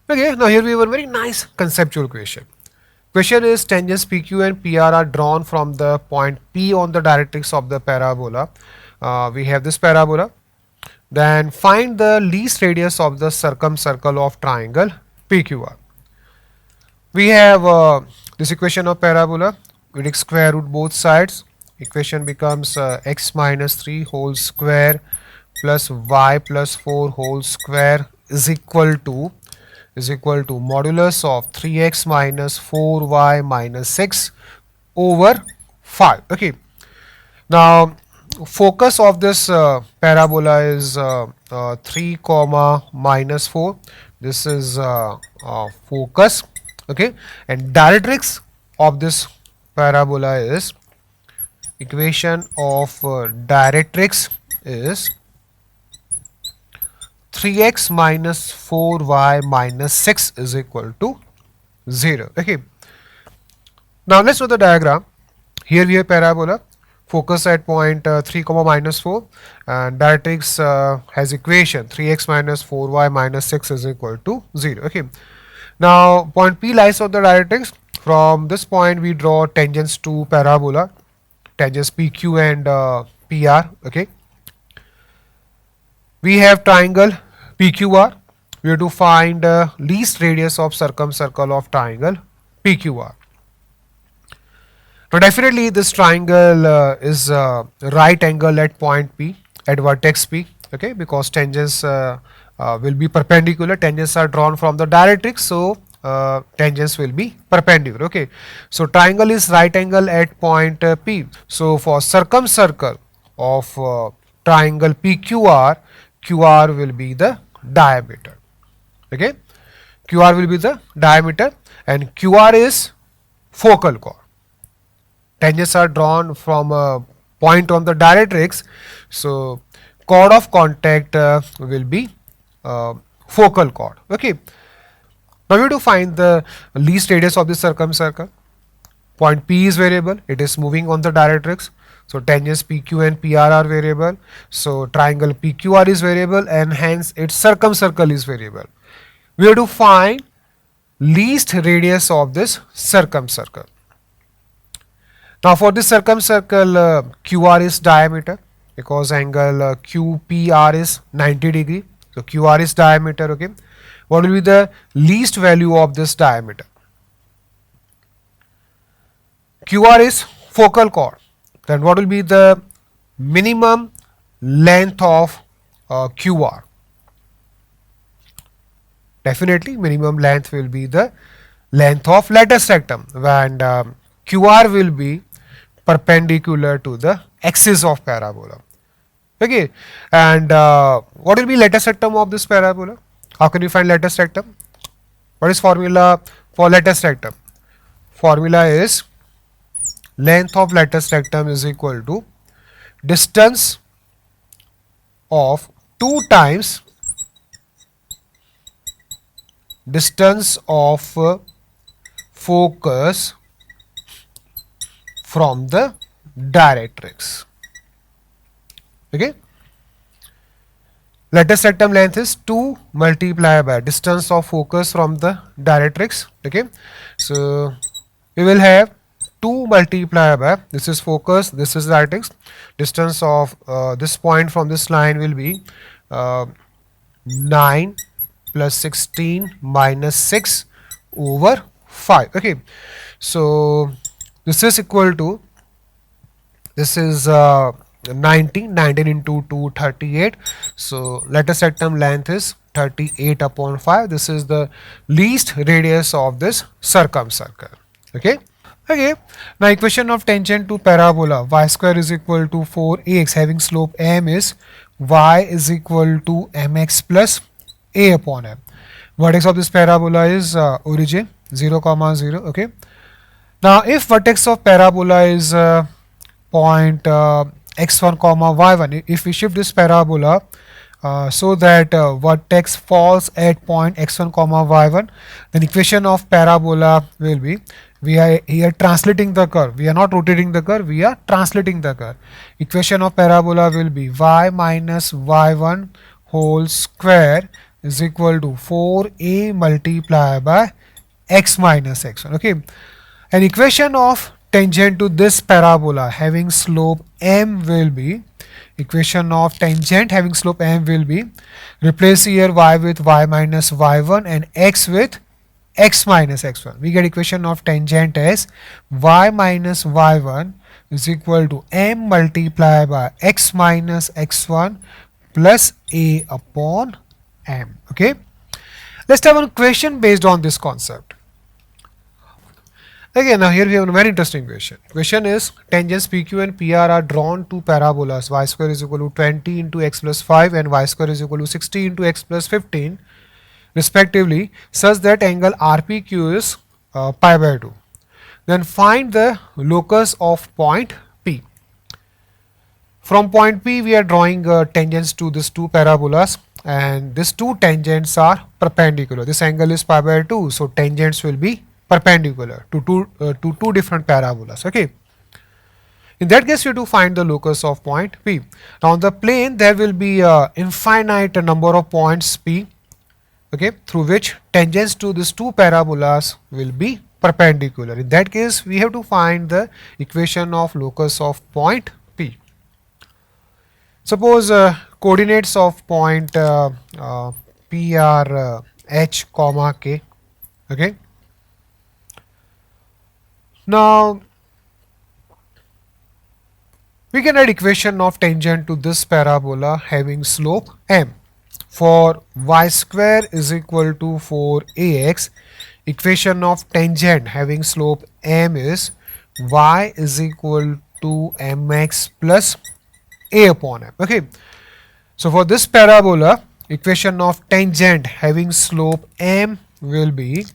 Okay, now here we have a very nice conceptual question. Question is tangents PQ and PR are drawn from the point P on the directrix of the parabola. We have this parabola. Then find the least radius of the circumcircle of triangle PQR. We have this equation of parabola. We take square root both sides. Equation becomes x minus 3 whole square plus y plus 4 whole square is equal to modulus of 3x minus 4y minus 6 over 5. Okay. Now focus of this parabola is 3 comma minus 4. This is focus. Okay, and directrix of this parabola is equation of directrix is 3x minus 4y minus 6 is equal to 0. Okay. Now let's draw the diagram. Here we have parabola, focus at point 3 comma minus 4, and directrix has equation 3x minus 4y minus 6 is equal to 0. Okay. Now point P lies on the directrix. From this point we draw tangents to parabola, tangents PQ and PR. Okay. We have triangle PQR. We have to find least radius of circumcircle of triangle PQR. Now definitely this triangle is right angle at point P, at vertex P, okay, because tangents will be perpendicular. Tangents are drawn from the directrix, so tangents will be perpendicular. Okay, so triangle is right angle at point P. So for circumcircle of triangle PQR, QR will be the diameter. Okay, QR will be the diameter, and QR is focal chord. Tangents are drawn from a point on the directrix, so chord of contact will be focal chord. Okay. Now we have to find the least radius of the circumcircle. Point P is variable, it is moving on the directrix. So tangents PQ and PR are variable. So triangle PQR is variable, and hence its circumcircle is variable. We have to find least radius of this circumcircle. Now for this circumcircle, QR is diameter, because angle QPR is 90 degree. So QR is diameter. Okay. What will be the least value of this diameter? QR is focal chord. Then what will be the minimum length of QR? Definitely minimum length will be the length of lattice rectum, and QR will be perpendicular to the axis of parabola. Okay, and what will be lattice rectum of this parabola? How can you find lattice rectum? What is formula for lattice rectum? Formula is length of lattice rectum is equal to distance of 2 times distance of focus from the directrix. Okay. Lattice rectum length is 2 multiplied by distance of focus from the directrix. Okay. So we will have 2 multiplied by, this is focus, this is directrix. Distance of this point from this line will be 9 plus 16 minus 6 over 5. Okay. So this is equal to, this is 19 into 2, 38. So lattice rectum length is 38 upon 5. This is the least radius of this circumcircle. Okay. Okay. Now equation of tangent to parabola, y square is equal to 4ax, having slope m is y is equal to mx plus a upon m. Vertex of this parabola is origin 0 comma 0. Okay. Now if vertex of parabola is point x1 comma y1, if we shift this parabola so that vertex falls at point x1 comma y1, then equation of parabola will be, we are here translating the curve, we are not rotating the curve, we are translating the curve. Equation of parabola will be y minus y1 whole square is equal to 4a multiplied by x minus x1. Okay, an equation of tangent to this parabola having slope m will be, equation of tangent having slope m will be, replace here y with y minus y1 and x with x minus x1. We get equation of tangent as y minus y1 is equal to m multiplied by x minus x1 plus a upon m. Okay, let's have a question based on this concept. Again, now here we have a very interesting question. Question is, tangents PQ and PR are drawn to parabolas y square is equal to 20 into x plus 5 and y square is equal to 60 into x plus 15 respectively, such that angle RPQ is pi by 2. Then find the locus of point P. From point P we are drawing tangents to these two parabolas, and these two tangents are perpendicular. This angle is pi by 2, so tangents will be perpendicular to two different parabolas. Okay, in that case we have to find the locus of point P. Now on the plane there will be a infinite number of points P, okay, through which tangents to these two parabolas will be perpendicular. In that case we have to find the equation of locus of point P. Suppose coordinates of point P are h comma k. Okay, now we can write equation of tangent to this parabola having slope m. For y square is equal to 4ax, equation of tangent having slope m is y is equal to mx plus a upon m. Okay, so for this parabola equation of tangent having slope m will be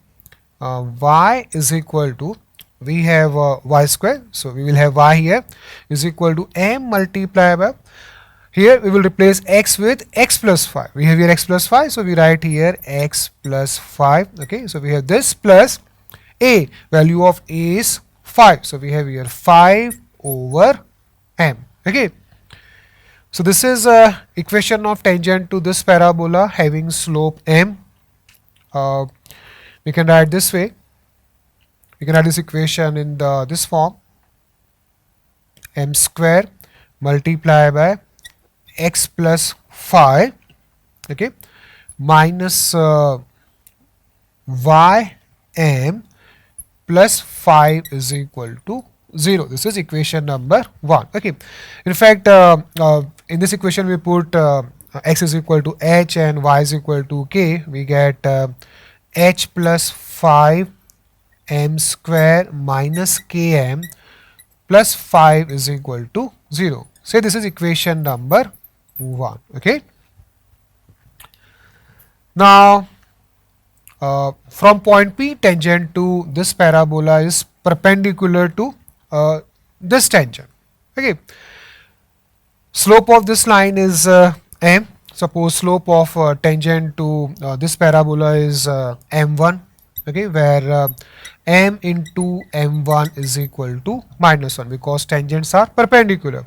y is equal to, we have y square, so we will have y here is equal to m multiplied by, here we will replace x with x plus 5. We have here x plus 5, so we write here x plus 5. Okay, so we have this plus a, value of a is 5, so we have here 5 over m. Okay, so this is equation of tangent to this parabola having slope m. We can write this way. We can write this equation in this form: m square multiplied by x plus 5, okay, minus y m plus 5 is equal to 0. This is equation number 1. Okay, in fact in this equation we put x is equal to h and y is equal to k. We get h plus 5 m square minus km plus 5 is equal to 0. Say this is equation number 1. Okay, now from point P, tangent to this parabola is perpendicular to this tangent. Okay, slope of this line is m. Suppose slope of tangent to this parabola is m1. Okay, where m into m1 is equal to -1 because tangents are perpendicular.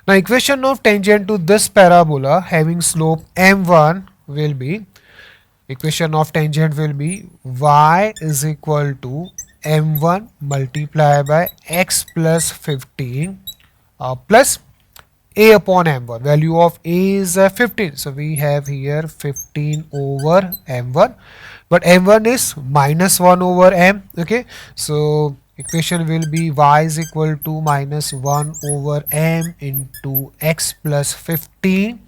Now equation of tangent to this parabola having slope m1 will be, equation of tangent will be y is equal to m1 multiplied by x plus 15 plus a upon m1. Value of a is 15, so we have here 15 over m1, but m1 is -1 over m. Okay, so equation will be y is equal to -1 over m into x plus 15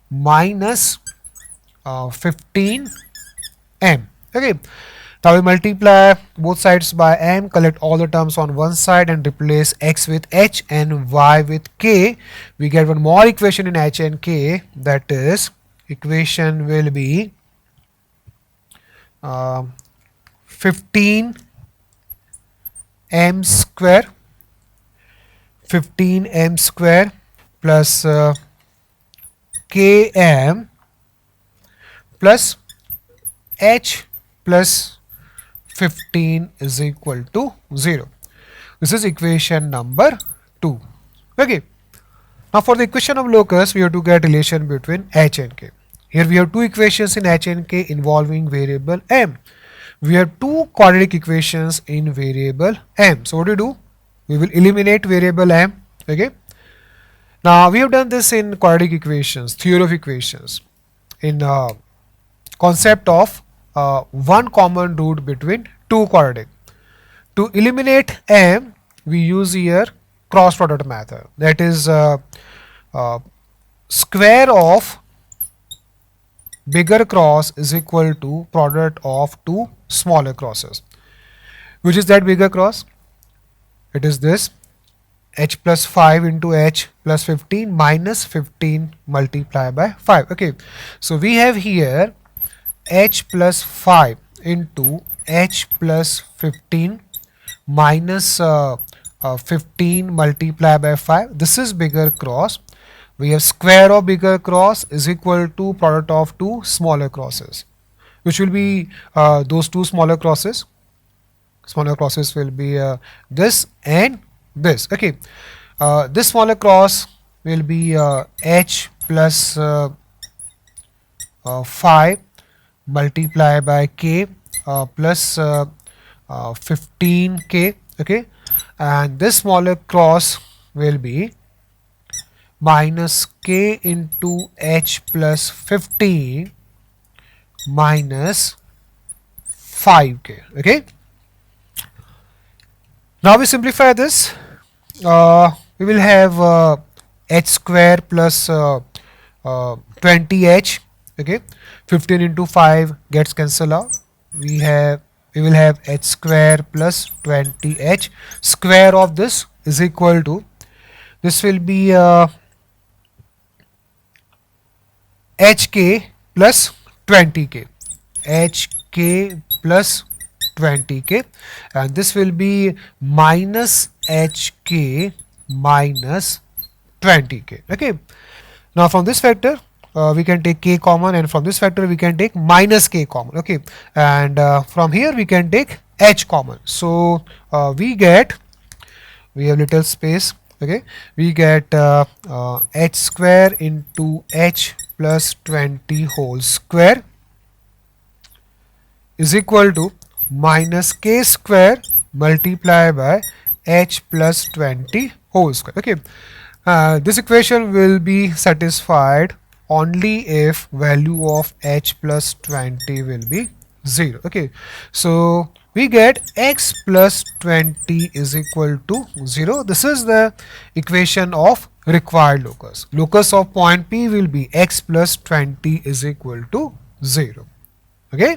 minus 15 m. Okay, now we multiply both sides by m, collect all the terms on one side and replace x with h and y with k. We get one more equation in h and k, that is equation will be 15 m square, 15 m square plus km plus h plus 15 is equal to 0. This is equation number 2. Okay, now for the equation of locus we have to get relation between h and k. Here we have two equations in h and k involving variable m. We have two quadratic equations in variable m. So what do we do? We will eliminate variable m. Okay. Now we have done this in quadratic equations, theory of equations, in concept of one common root between two quadratic. To eliminate m, we use here cross product method. That is square of bigger cross is equal to product of two smaller crosses. Which is that bigger cross? It is this h plus 5 into h plus 15 minus 15 multiplied by 5. Okay, so we have here h plus 5 into h plus 15 minus 15 multiplied by 5. This is bigger cross. We have square of bigger cross is equal to product of two smaller crosses. Which will be those two smaller crosses? Smaller crosses will be this and this. Okay, this smaller cross will be h plus 5 multiplied by k plus 15k. Okay, and this smaller cross will be minus k into h plus 15 minus 5k. Okay, now we simplify this. We will have h square plus 20h. Okay, 15 into 5 gets cancelled out. We will have h square plus 20h. Square of this is equal to, this will be hk plus 20k, hk plus 20k, and this will be minus hk minus 20k. Okay, now from this factor we can take k common, and from this factor we can take minus k common. Okay, and from here we can take h common. So we have little space. Okay, we get h square into h plus 20 whole square is equal to minus k square multiplied by h plus 20 whole square. Okay, this equation will be satisfied only if value of h plus 20 will be 0. Okay, so we get x plus 20 is equal to 0. This is the equation of required locus. Locus of point P will be x plus 20 is equal to 0. Okay.